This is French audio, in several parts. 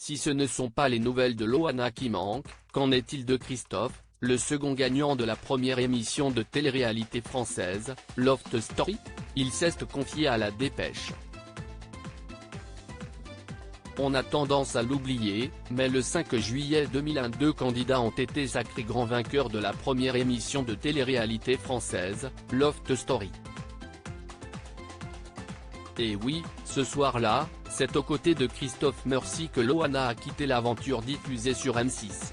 Si ce ne sont pas les nouvelles de Loana qui manquent, qu'en est-il de Christophe, le second gagnant de la première émission de télé-réalité française, Loft Story? Il s'est confié à la Dépêche. On a tendance à l'oublier, mais le 5 juillet 2001 deux candidats ont été sacrés grands vainqueurs de la première émission de télé-réalité française, Loft Story. Et oui, ce soir-là, c'est aux côtés de Christophe Mercy que Loana a quitté l'aventure diffusée sur M6.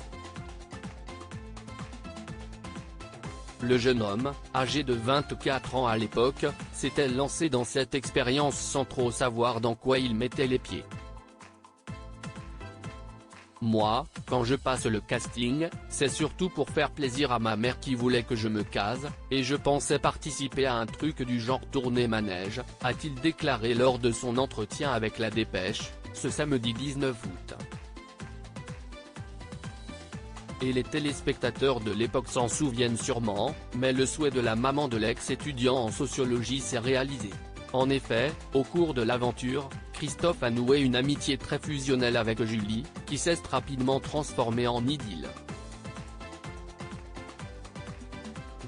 Le jeune homme, âgé de 24 ans à l'époque, s'était lancé dans cette expérience sans trop savoir dans quoi il mettait les pieds. Moi, quand je passe le casting, c'est surtout pour faire plaisir à ma mère qui voulait que je me case, et je pensais participer à un truc du genre tournée manège, a-t-il déclaré lors de son entretien avec la Dépêche, ce samedi 19 août. Et les téléspectateurs de l'époque s'en souviennent sûrement, mais le souhait de la maman de l'ex-étudiant en sociologie s'est réalisé. En effet, au cours de l'aventure, Christophe a noué une amitié très fusionnelle avec Julie, qui s'est rapidement transformée en idylle.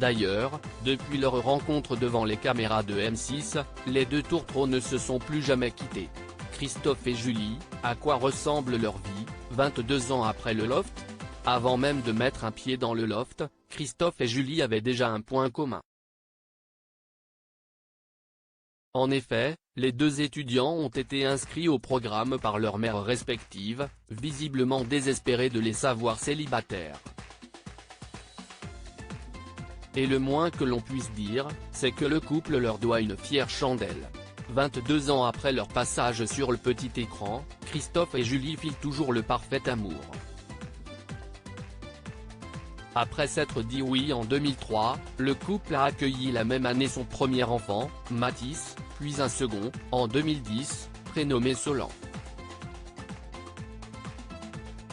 D'ailleurs, depuis leur rencontre devant les caméras de M6, les deux tourtereaux ne se sont plus jamais quittés. Christophe et Julie, à quoi ressemble leur vie, 22 ans après le Loft? Avant même de mettre un pied dans le Loft, Christophe et Julie avaient déjà un point commun. En effet, les deux étudiants ont été inscrits au programme par leurs mères respectives, visiblement désespérées de les savoir célibataires. Et le moins que l'on puisse dire, c'est que le couple leur doit une fière chandelle. 22 ans après leur passage sur le petit écran, Christophe et Julie vivent toujours le parfait amour. Après s'être dit oui en 2003, le couple a accueilli la même année son premier enfant, Mathis, puis un second, en 2010, prénommé Solan.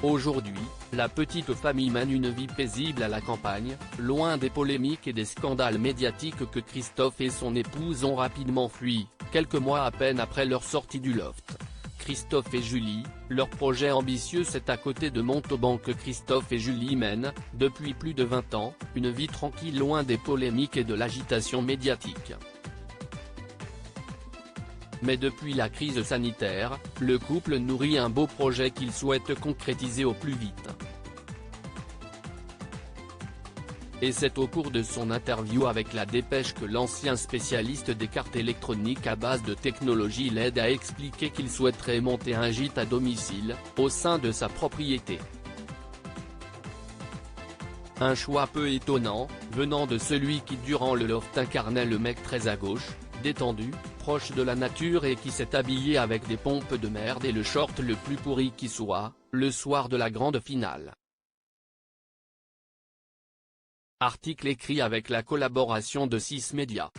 Aujourd'hui, la petite famille mène une vie paisible à la campagne, loin des polémiques et des scandales médiatiques que Christophe et son épouse ont rapidement fui, quelques mois à peine après leur sortie du Loft. Christophe et Julie, leur projet ambitieux c'est à côté de Montauban que Christophe et Julie mènent, depuis plus de 20 ans, une vie tranquille loin des polémiques et de l'agitation médiatique. Mais depuis la crise sanitaire, le couple nourrit un beau projet qu'il souhaite concrétiser au plus vite. Et c'est au cours de son interview avec la Dépêche que l'ancien spécialiste des cartes électroniques à base de technologie LED a expliqué qu'il souhaiterait monter un gîte à domicile, au sein de sa propriété. Un choix peu étonnant, venant de celui qui durant le Loft incarnait le mec très à gauche, détendu, proche de la nature et qui s'est habillé avec des pompes de merde et le short le plus pourri qui soit, le soir de la grande finale. Article écrit avec la collaboration de 6 Médias.